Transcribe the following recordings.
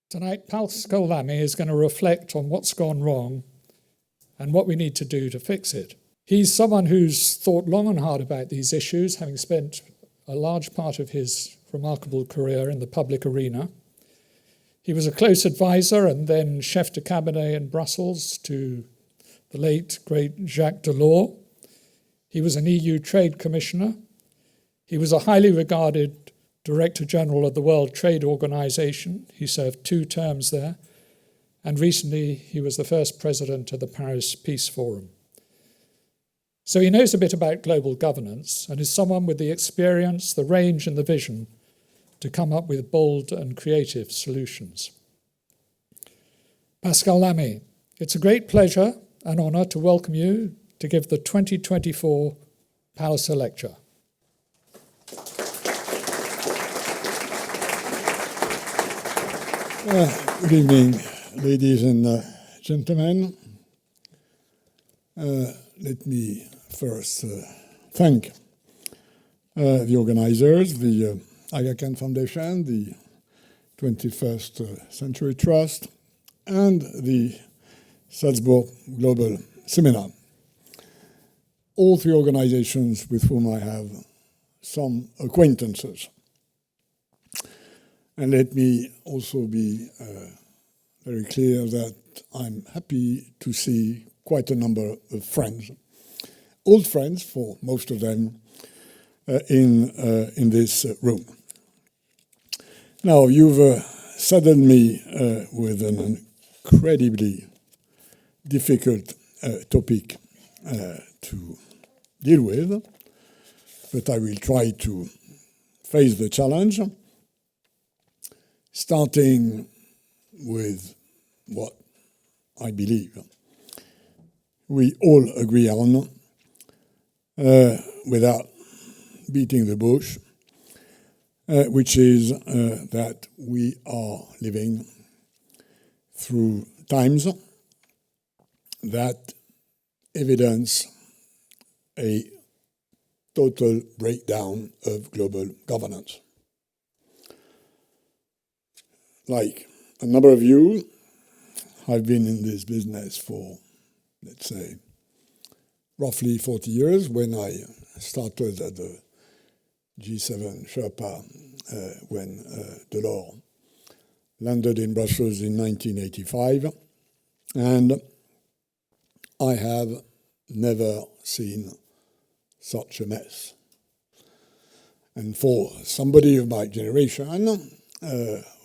Tonight, Pascal Lamy is going to reflect on what's gone wrong and what we need to do to fix it. He's someone who's thought long and hard about these issues, having spent a large part of his remarkable career in the public arena. He was a close advisor and then chef de cabinet in Brussels to the late, great Jacques Delors. He was an EU trade commissioner. He was a highly regarded Director General of the World Trade Organization. He served 2 terms there. And recently, he was the first president of the Paris Peace Forum. So he knows a bit about global governance and is someone with the experience, the range, and the vision to come up with bold and creative solutions. Pascal Lamy, it's a great pleasure and honor to welcome you to give the 2024 Palliser Lecture. Good evening, ladies and gentlemen. Let me first thank the organizers, the Aga Khan Foundation, the 21st Century Trust, and the Salzburg Global Seminar. All 3 organizations with whom I have some acquaintances. And let me also be very clear that I'm happy to see quite a number of friends, old friends for most of them, in this room. Now, you've saddened me with an incredibly difficult topic to deal with, but I will try to face the challenge, starting with what I believe we all agree on, without beating the bush, which is that we are living through times that evidence a total breakdown of global governance. Like a number of you, I've been in this business for, let's say, roughly 40 years when I started at the G7 Sherpa when Delors landed in Brussels in 1985. And I have never seen such a mess. And for somebody of my generation,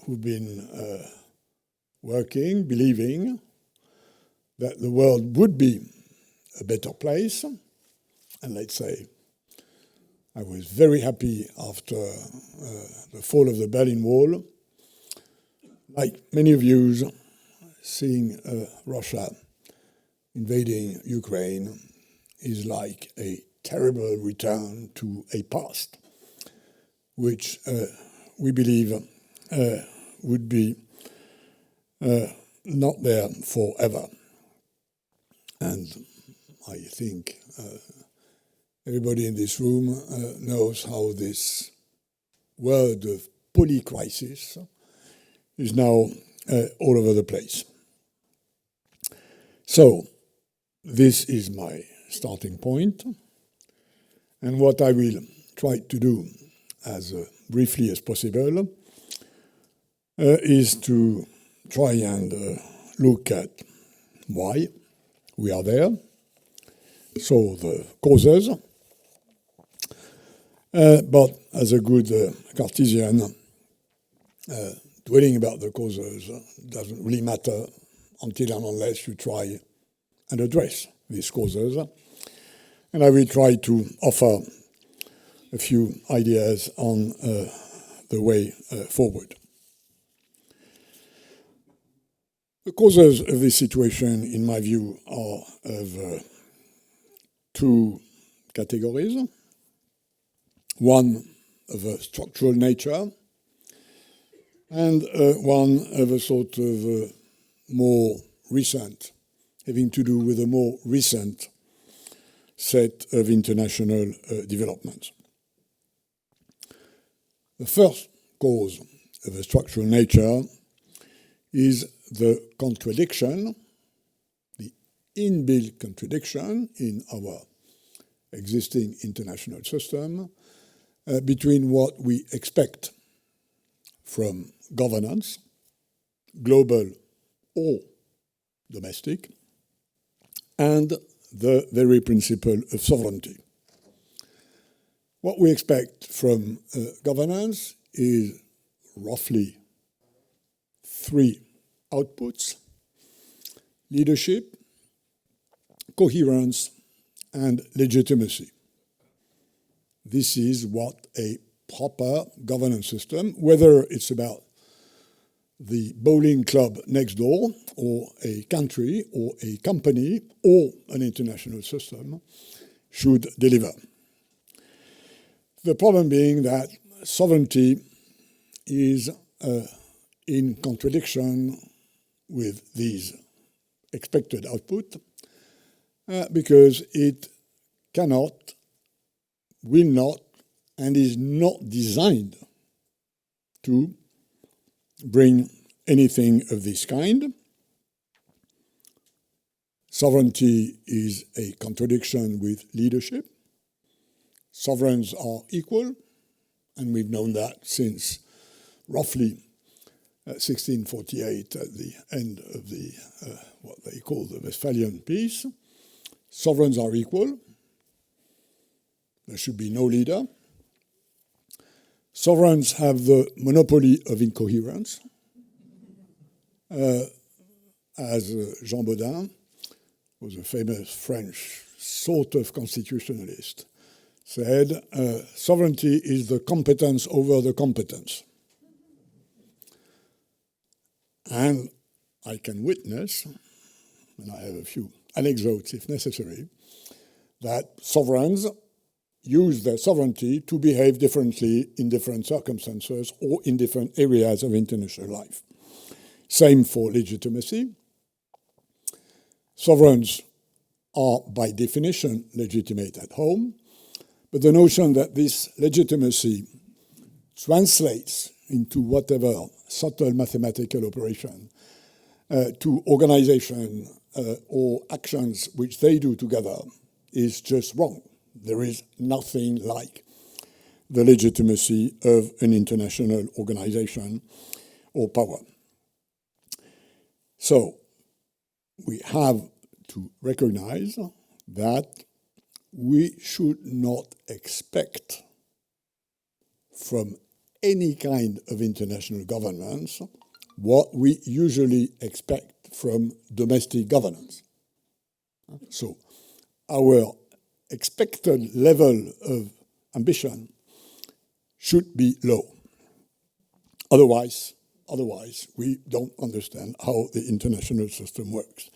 who've been working, believing that the world would be a better place. And let's say I was very happy after the fall of the Berlin Wall, like many of you, seeing Russia invading Ukraine is like a terrible return to a past, which we believe would be not there forever. And I think everybody in this room knows how this word of polycrisis is now all over the place. So this is my starting point. And what I will try to do as briefly as possible is to try and look at why we are there, so the causes. But as a good Cartesian, dwelling about the causes doesn't really matter until and unless you try and address these causes. And I will try to offer a few ideas on the way forward. The causes of this situation, in my view, are of 2 categories. One of a structural nature, and one of a sort of more recent, having to do with a more recent set of international developments. The first cause of a structural nature is the contradiction, the inbuilt contradiction in our existing international system between what we expect from governance, global or domestic, and the very principle of sovereignty. What we expect from governance is roughly three outputs: leadership, coherence, and legitimacy. This is what a proper governance system, whether it's about the bowling club next door, or a country, or a company, or an international system, should deliver. The problem being that sovereignty is in contradiction with these expected output because it cannot, will not, and is not designed to bring anything of this kind. Sovereignty is a contradiction with leadership. Sovereigns are equal, and we've known that since roughly 1648 at the end of the what they call the Westphalian Peace. Sovereigns are equal. There should be no leader. Sovereigns have the monopoly of incoherence. As Jean Bodin was a famous French sort of constitutionalist, said, sovereignty is the competence over the competence. And I can witness, and I have a few anecdotes if necessary, that sovereigns use their sovereignty to behave differently in different circumstances or in different areas of international life. Same for legitimacy. Sovereigns are by definition legitimate at home, but the notion that this legitimacy translates into whatever subtle mathematical operation to organization or actions which they do together is just wrong. There is nothing like the legitimacy of an international organization or power. So we have to recognize that we should not expect from any kind of international governance what we usually expect from domestic governance. So our expected level of ambition should be low. Otherwise, we don't understand how the international system works.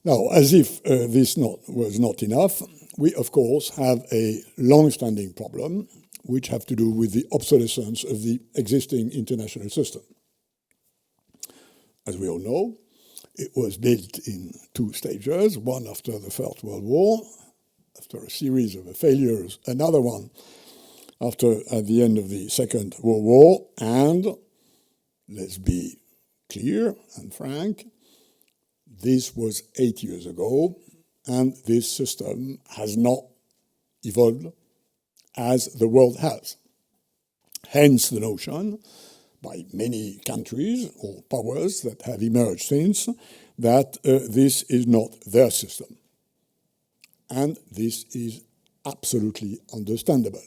Now, as if this was not enough, we, of course, have a long-standing problem which have to do with the obsolescence of the existing international system. As we all know, it was built in two stages, one after the First World War, after a series of failures, another one at the end of the Second World War, and let's be clear and frank, this was 8 years ago, and this system has not evolved as the world has. Hence the notion by many countries or powers that have emerged since that this is not their system. And this is absolutely understandable.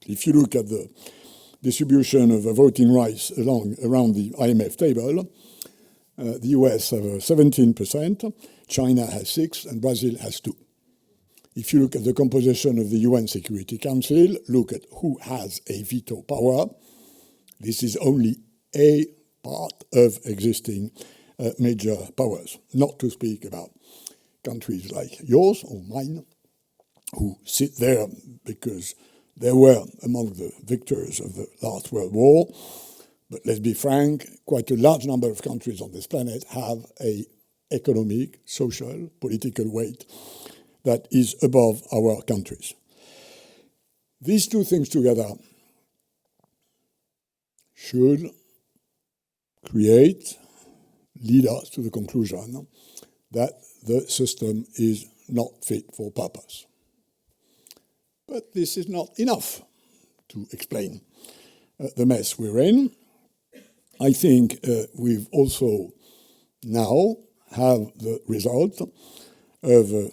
If you look at the distribution of voting rights around the IMF table, the US have 17%, China has 6%, and Brazil has 2%. If you look at the composition of the UN Security Council, look at who has a veto power. This is only a part of existing major powers, not to speak about countries like yours or mine, who sit there because they were among the victors of the last World War. But let's be frank, quite a large number of countries on this planet have an economic, social, political weight that is above our countries. These two things together should lead us to the conclusion that the system is not fit for purpose. But this is not enough to explain the mess we're in. I think we've also now have the result of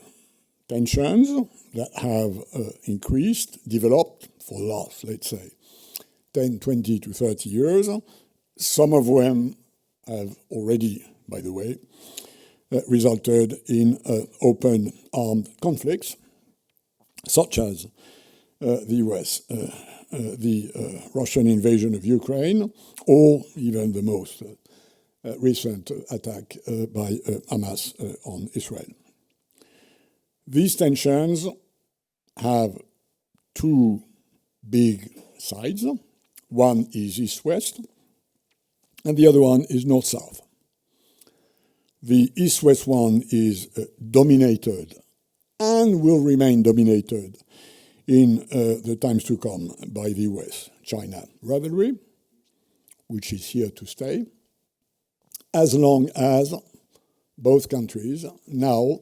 tensions that have increased, developed for the last, let's say, 10, 20 to 30 years. Some of them have already, by the way, resulted in open armed conflicts, such as the Russian invasion of Ukraine, or even the most recent attack by Hamas on Israel. These tensions have two big sides. One is East-West, and the other one is North-South. The East-West one is dominated and will remain dominated in the times to come by the US-China rivalry, which is here to stay, as long as both countries now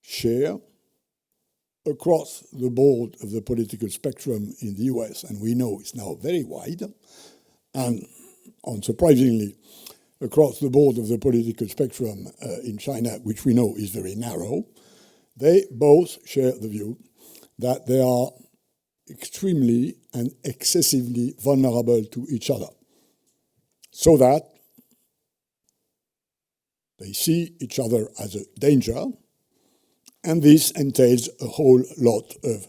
share across the board of the political spectrum in the US, and we know it's now very wide, and unsurprisingly, across the board of the political spectrum in China, which we know is very narrow, they both share the view that they are extremely and excessively vulnerable to each other, so that they see each other as a danger, and this entails a whole lot of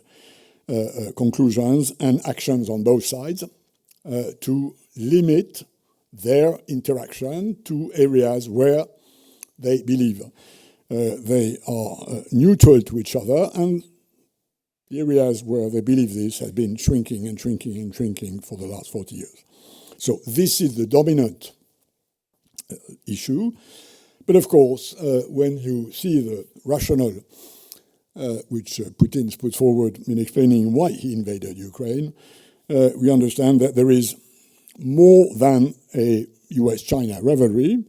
conclusions and actions on both sides to limit their interaction to areas where they believe they are neutral to each other, and the areas where they believe this have been shrinking and shrinking and shrinking for the last 40 years. So this is the dominant issue. But of course, when you see the rationale which Putin puts forward in explaining why he invaded Ukraine, we understand that there is more than a US-China rivalry,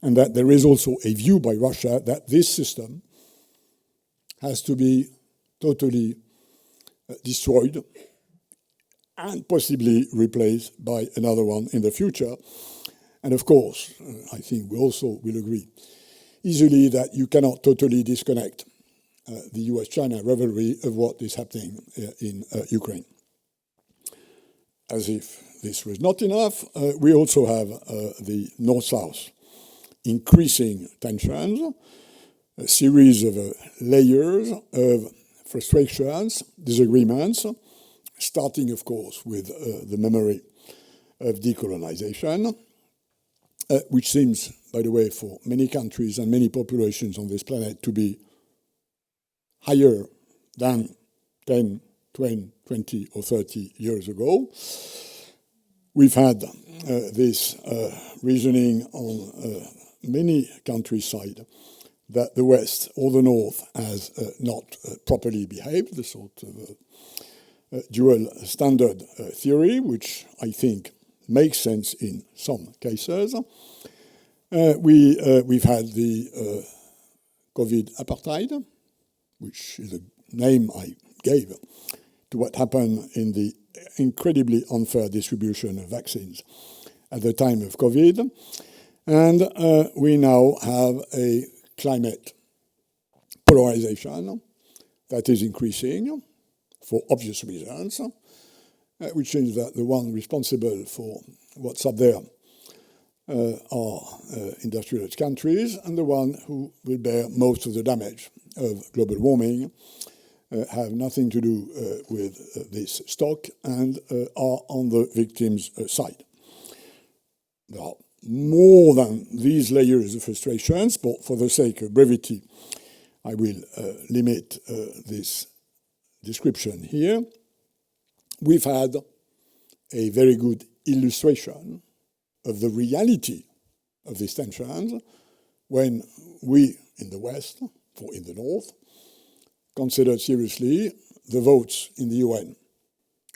and that there is also a view by Russia that this system has to be totally destroyed and possibly replaced by another one in the future. And of course, I think we also will agree easily that you cannot totally disconnect the US-China rivalry of what is happening in Ukraine. As if this was not enough, we also have the North-South increasing tensions, a series of layers of frustrations, disagreements, starting, of course, with the memory of decolonization, which seems, by the way, for many countries and many populations on this planet to be higher than 10, 20 or 30 years ago. We've had this reasoning on many countries' side that the West or the North has not properly behaved, the sort of dual standard theory, which I think makes sense in some cases. We've had the COVID apartheid, which is a name I gave to what happened in the incredibly unfair distribution of vaccines at the time of COVID. And we now have a climate polarization that is increasing for obvious reasons, which means that the one responsible for what's up there are industrialized countries, and the one who will bear most of the damage of global warming have nothing to do with this stock and are on the victims' side. There are more than these layers of frustrations, but for the sake of brevity, I will limit this description here. We've had a very good illustration of the reality of these tensions when we in the West, or in the North, considered seriously the votes in the UN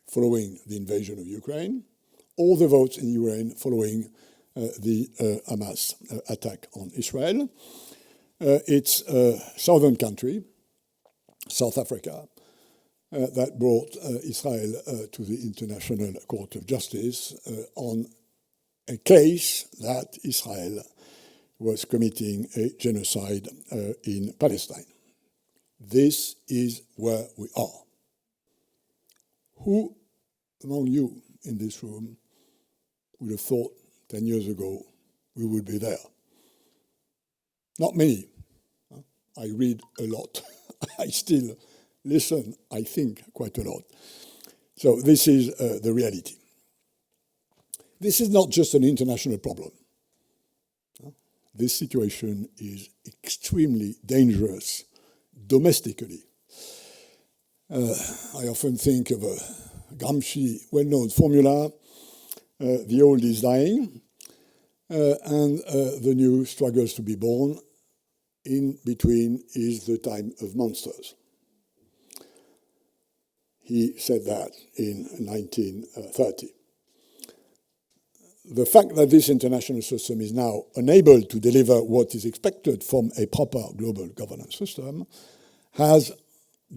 following the invasion of Ukraine, or the votes in the UN following the Hamas attack on Israel. It's a southern country, South Africa, that brought Israel to the International Court of Justice on a case that Israel was committing a genocide in Palestine. This is where we are. Who among you in this room would have thought 10 years ago we would be there? Not many. I read a lot. I still listen, I think, quite a lot. So this is the reality. This is not just an international problem. This situation is extremely dangerous domestically. I often think of a Gramsci well-known formula, the old is dying, and the new struggles to be born. In between is the time of monsters. He said that in 1930. The fact that this international system is now unable to deliver what is expected from a proper global governance system has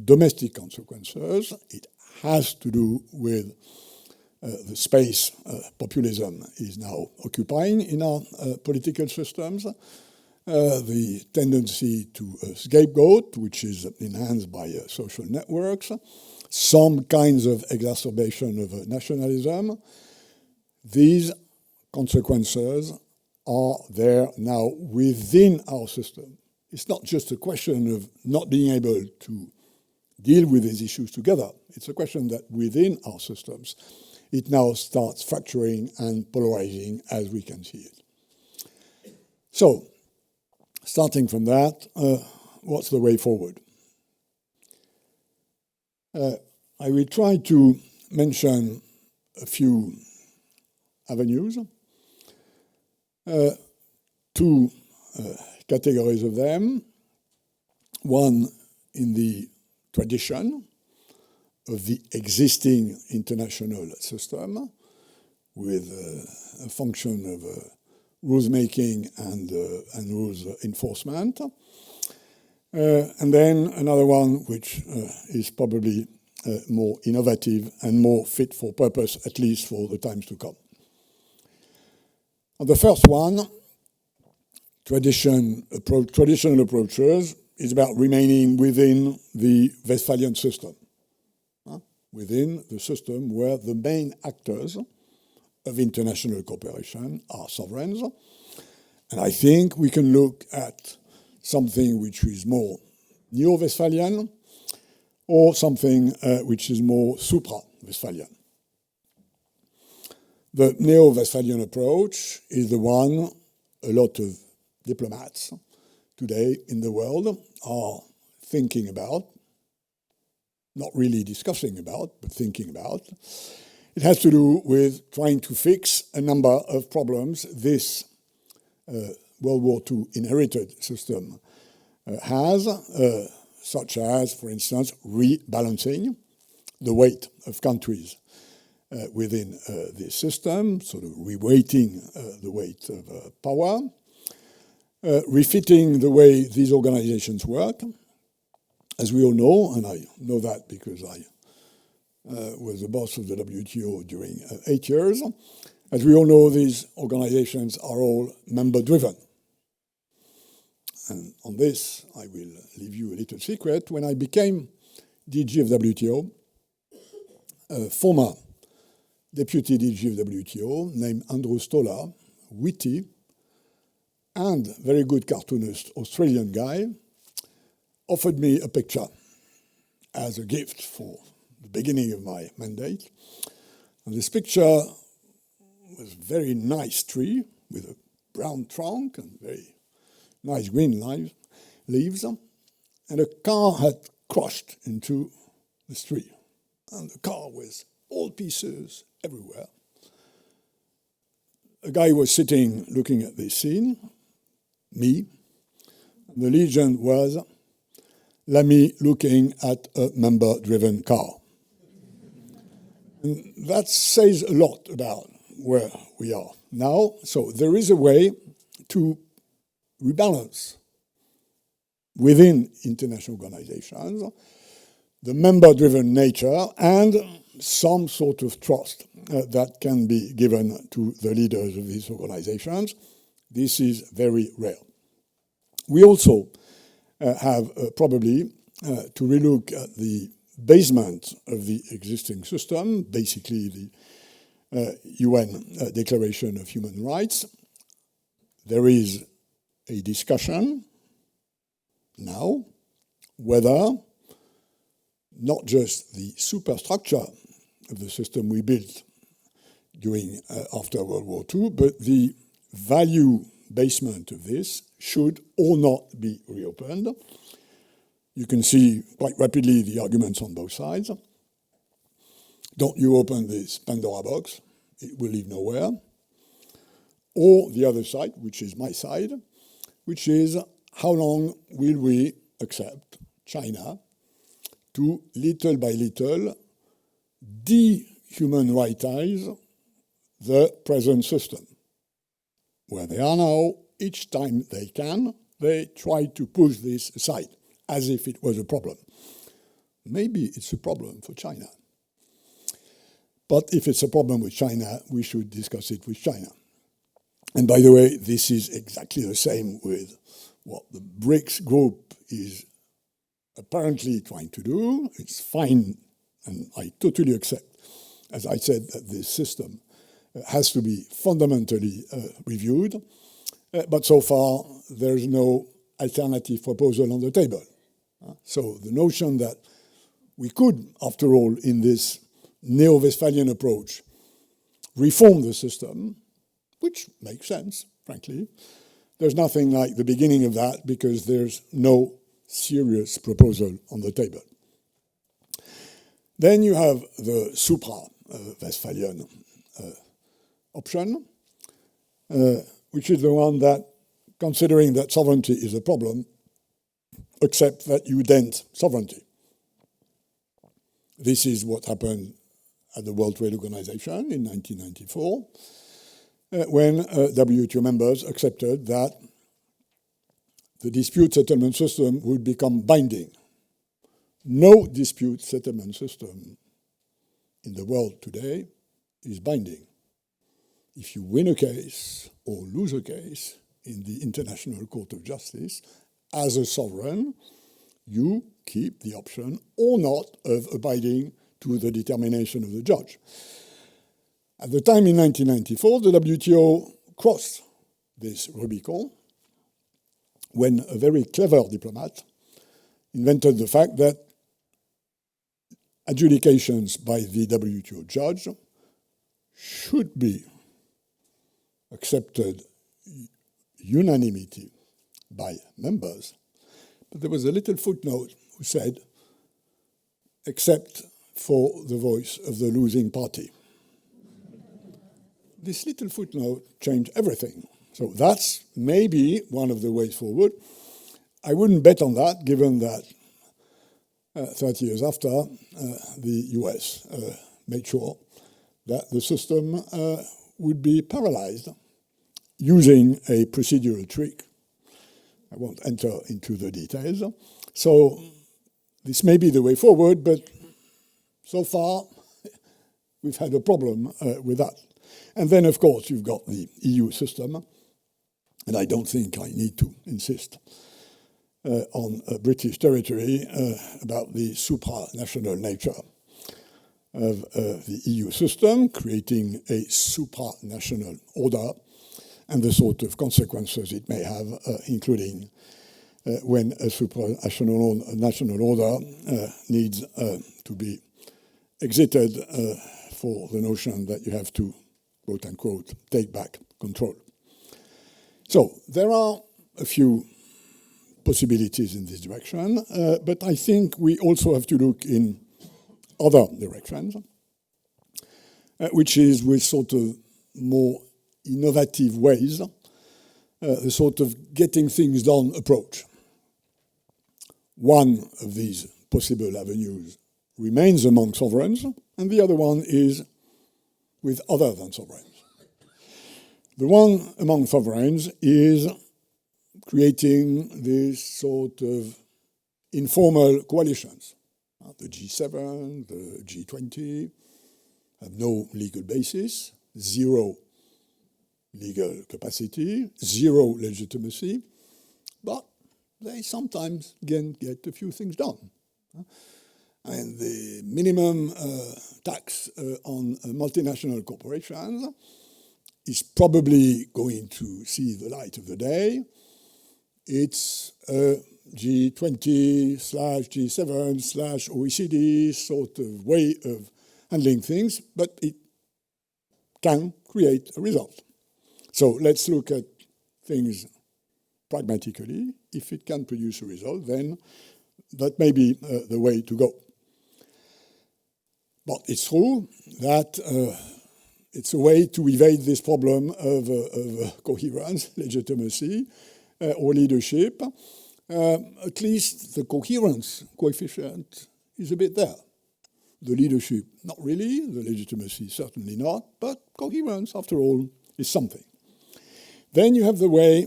domestic consequences. It has to do with the space populism is now occupying in our political systems, the tendency to scapegoat, which is enhanced by social networks, some kinds of exacerbation of nationalism. These consequences are there now within our system. It's not just a question of not being able to deal with these issues together. It's a question that within our systems, it now starts fracturing and polarizing as we can see it. So, starting from that, what's the way forward? I will try to mention a few avenues, two categories of them. One in the tradition of the existing international system with a function of rules making and rules enforcement. And then another one which is probably more innovative and more fit for purpose, at least for the times to come. On the first one, traditional approaches is about remaining within the Westphalian system, within the system where the main actors of international cooperation are sovereigns. And I think we can look at something which is more neo-Westphalian or something which is more supra-Westphalian. The neo-Westphalian approach is the one a lot of diplomats today in the world are thinking about, not really discussing about, but thinking about. It has to do with trying to fix a number of problems this World War II inherited system has, such as, for instance, rebalancing the weight of countries within this system, sort of reweighting the weight of power, refitting the way these organizations work. As we all know, and I know that because I was the boss of the WTO during 8 years, as we all know, these organizations are all member-driven. And on this, I will leave you a little secret. When I became DG of WTO, a former deputy DG of WTO named Andrew Stoller, witty and very good cartoonist Australian guy, offered me a picture as a gift for the beginning of my mandate. And this picture was a very nice tree with a brown trunk and very nice green leaves. And a car had crashed into this tree. And the car was all pieces everywhere. A guy was sitting looking at this scene, me. The legend was Lamy looking at a member-driven car. And that says a lot about where we are now. So there is a way to rebalance within international organizations the member-driven nature and some sort of trust that can be given to the leaders of these organizations. This is very rare. We also have probably to relook at the basement of the existing system, basically the UN Declaration of Human Rights. There is a discussion now whether not just the superstructure of the system we built during after World War II, but the value basement of this should or not be reopened. You can see quite rapidly the arguments on both sides. Don't you open this Pandora box, it will lead nowhere. Or the other side, which is my side, which is how long will we accept China to, little by little, de-human rightize the present system. Where they are now, each time they can, they try to push this aside, as if it was a problem. Maybe it's a problem for China. But if it's a problem with China, we should discuss it with China. And by the way, this is exactly the same with what the BRICS group is apparently trying to do. It's fine, and I totally accept, as I said, that this system has to be fundamentally reviewed. But so far, there's no alternative proposal on the table. So the notion that we could, after all, in this neo-Westphalian approach, reform the system, which makes sense, frankly, there's nothing like the beginning of that because there's no serious proposal on the table. Then you have the supra-Westphalian option, which is the one that, considering that sovereignty is a problem, accept that you dent sovereignty. This is what happened at the World Trade Organization in 1994, when WTO members accepted that the dispute settlement system would become binding. No dispute settlement system in the world today is binding. If you win a case or lose a case in the International Court of Justice, as a sovereign, you keep the option or not of abiding to the determination of the judge. At the time in 1994, the WTO crossed this Rubicon when a very clever diplomat invented the fact that adjudications by the WTO judge should be accepted unanimity by members. But there was a little footnote who said, except for the voice of the losing party. This little footnote changed everything. So that's maybe one of the ways forward. I wouldn't bet on that, given that 30 years after, the US made sure that the system would be paralyzed using a procedural trick. I won't enter into the details. So this may be the way forward, but so far we've had a problem with that. And then, of course, you've got the EU system, and I don't think I need to insist on British territory about the supranational nature of the EU system, creating a supranational order and the sort of consequences it may have, including when a supranational order needs to be exited for the notion that you have to, quote unquote, take back control. So there are a few possibilities in this direction, but I think we also have to look in other directions, which is with sort of more innovative ways, the sort of getting things done approach. One of these possible avenues remains among sovereigns, and the other one is with other than sovereigns. The one among sovereigns is creating this sort of informal coalitions. The G7, the G20 have no legal basis, zero legal capacity, zero legitimacy, but they sometimes can get a few things done. And the minimum tax on multinational corporations is probably going to see the light of the day. It's a G20/G7/OECD sort of way of handling things, but it can create a result. So let's look at things pragmatically. If it can produce a result, then that may be the way to go. But it's true that it's a way to evade this problem of coherence, legitimacy, or leadership. At least the coherence coefficient is a bit there. The leadership, not really. The legitimacy, certainly not. But coherence, after all, is something. Then you have the way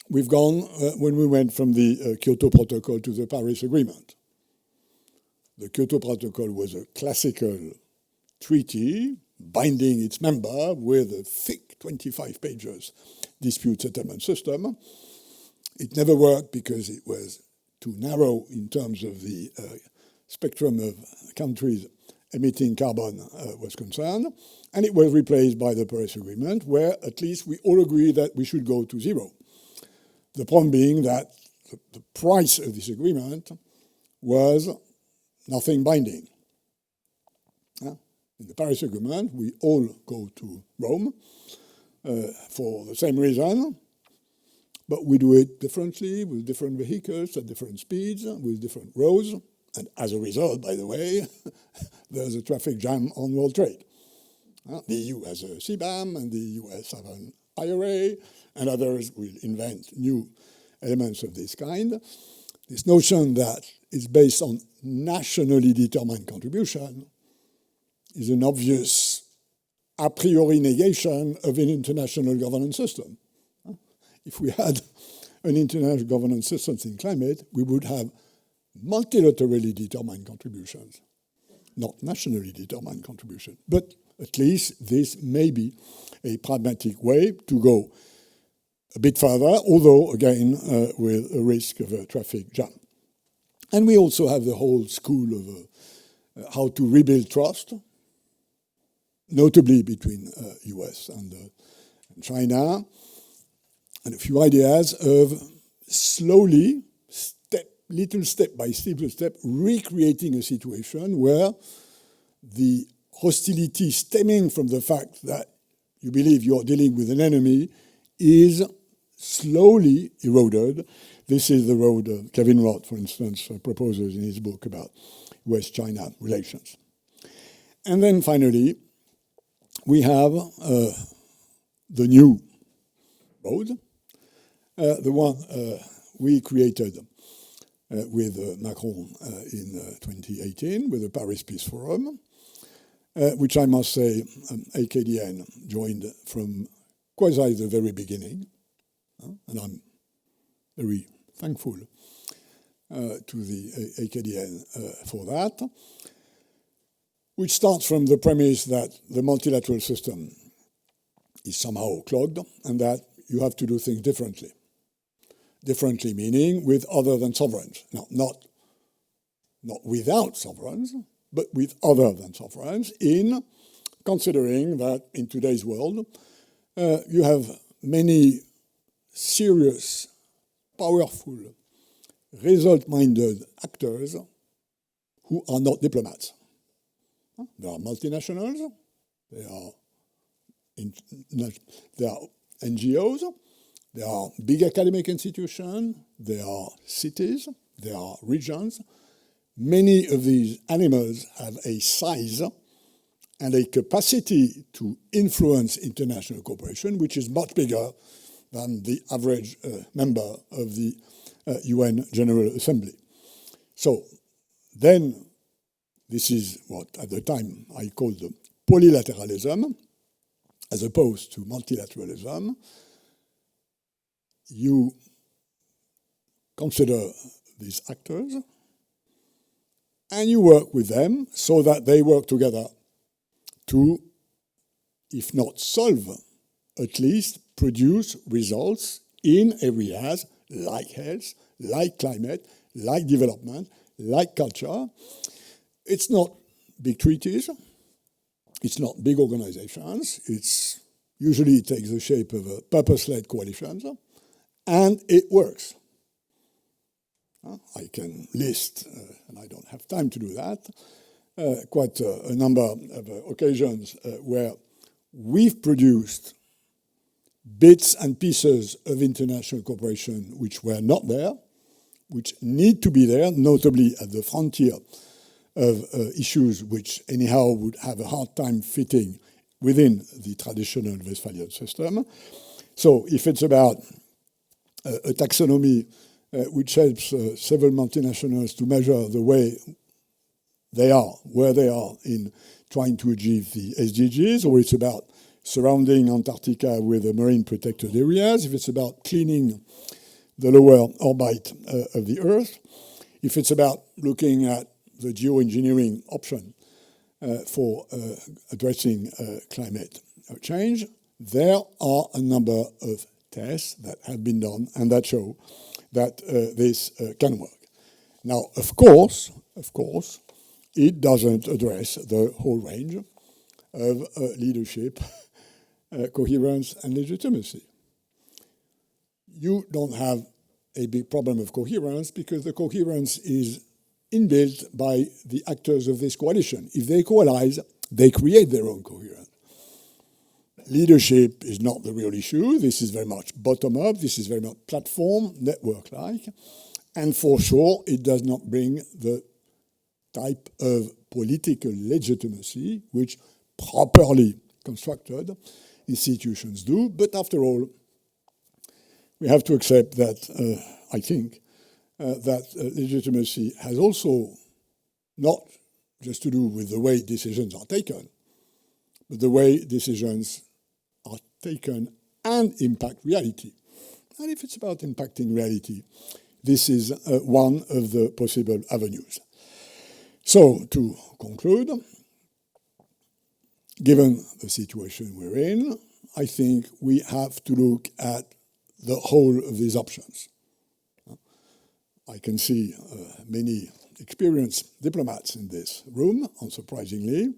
we've gone when we went from the Kyoto Protocol to the Paris Agreement. The Kyoto Protocol was a classical treaty binding its member with a thick 25 pages dispute settlement system. It never worked because it was too narrow in terms of the spectrum of countries emitting carbon was concerned. And it was replaced by the Paris Agreement, where at least we all agree that we should go to zero. The problem being that the price of this agreement was nothing binding. In the Paris Agreement, we all go to Rome for the same reason, but we do it differently, with different vehicles at different speeds, with different roads. And as a result, by the way, there's a traffic jam on world trade. The EU has a CBAM, and the US have an IRA, and others will invent new elements of this kind. This notion that it's based on nationally determined contribution is an obvious a priori negation of an international governance system. If we had an international governance system in climate, we would have multilaterally determined contributions, not nationally determined contributions. But at least this may be a pragmatic way to go a bit further, although, again, with a risk of a traffic jam. And we also have the whole school of how to rebuild trust, notably between US and China, and a few ideas of slowly, little step by step, recreating a situation where the hostility stemming from the fact that you believe you're dealing with an enemy is slowly eroded. This is the road Kevin Roth, for instance, proposes in his book about US-China relations. And then finally, we have the new road, the one we created with Macron in 2018 with the Paris Peace Forum, which I must say AKDN joined from quasi the very beginning, and I'm very thankful to the AKDN for that, which starts from the premise that the multilateral system is somehow clogged and that you have to do things differently. Differently meaning with other than sovereigns. Now, not without sovereigns, but with other than sovereigns, in considering that in today's world, you have many serious, powerful, result-minded actors who are not diplomats. There are multinationals, there are NGOs, there are big academic institutions, there are cities, there are regions. Many of these animals have a size and a capacity to influence international cooperation, which is much bigger than the average member of the UN General Assembly. So then, this is what at the time I called the polylateralism, as opposed to multilateralism, you consider these actors and you work with them so that they work together to, if not solve, at least produce results in areas like health, like climate, like development, like culture. It's not big treaties. It's not big organizations. It's usually it takes the shape of a purpose-led coalitions, and it works. I can list, and I don't have time to do that, quite a number of occasions where we've produced bits and pieces of international cooperation which were not there, which need to be there, notably at the frontier of issues which anyhow would have a hard time fitting within the traditional Westphalian system. So if it's about a taxonomy which helps several multinationals to measure the way they are, where they are in trying to achieve the SDGs, or it's about surrounding Antarctica with marine protected areas, if it's about cleaning the lower orbit of the Earth, if it's about looking at the geoengineering option for addressing climate change, there are a number of tests that have been done and that show that this can work. Now, of course, it doesn't address the whole range of leadership, coherence, and legitimacy. You don't have a big problem of coherence because the coherence is inbuilt by the actors of this coalition. If they coalesce, they create their own coherence. Leadership is not the real issue. This is very much bottom-up. This is very much platform, network-like. And for sure, it does not bring the type of political legitimacy which properly constructed institutions do. But after all, we have to accept that, I think, that legitimacy has also not just to do with the way decisions are taken, but the way decisions are taken and impact reality. And if it's about impacting reality, this is one of the possible avenues. So, to conclude, given the situation we're in, I think we have to look at the whole of these options. I can see many experienced diplomats in this room, unsurprisingly.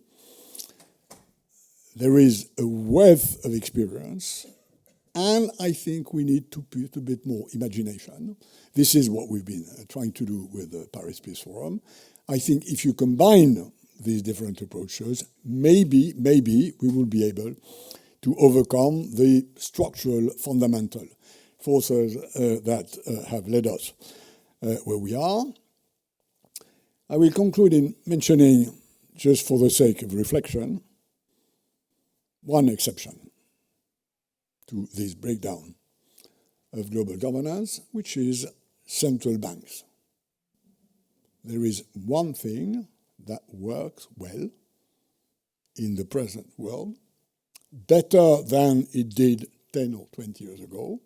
There is a wealth of experience, and I think we need to put a bit more imagination. This is what we've been trying to do with the Paris Peace Forum. I think if you combine these different approaches, maybe we will be able to overcome the structural, fundamental forces that have led us where we are. I will conclude in mentioning, just for the sake of reflection, one exception to this breakdown of global governance, which is central banks. There is one thing that works well in the present world, better than it did 10 or 20 years ago,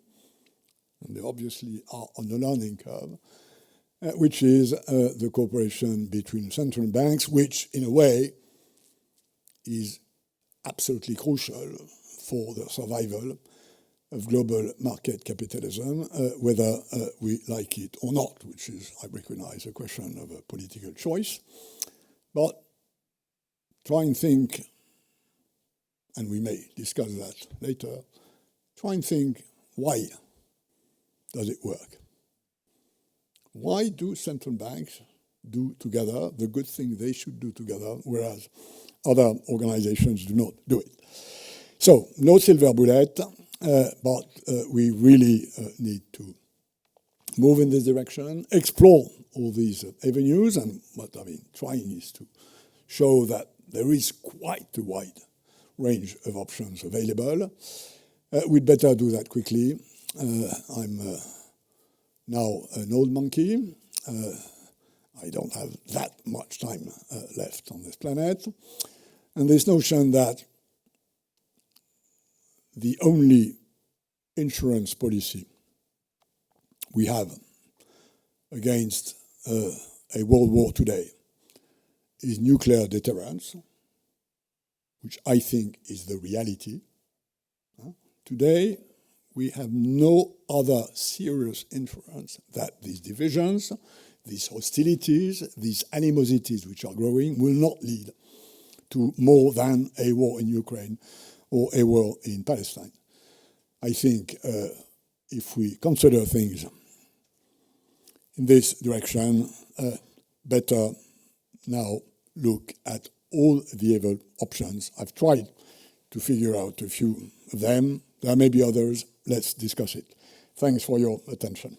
and they obviously are on a learning curve, which is the cooperation between central banks, which in a way is absolutely crucial for the survival of global market capitalism, whether we like it or not, which is, I recognize, a question of a political choice. But try and think, and we may discuss that later, try and think, why does it work? Why do central banks do together the good thing they should do together, whereas other organizations do not do it? So, no silver bullet, but we really need to move in this direction, explore all these avenues, and what I've been trying is to show that there is quite a wide range of options available. We'd better do that quickly. I'm now an old monkey. I don't have that much time left on this planet. And this notion that the only insurance policy we have against a world war today is nuclear deterrence, which I think is the reality. Today, we have no other serious inference that these divisions, these hostilities, these animosities which are growing will not lead to more than a war in Ukraine or a war in Palestine. I think if we consider things in this direction, better now look at all the available options. I've tried to figure out a few of them. There may be others. Let's discuss it. Thanks for your attention.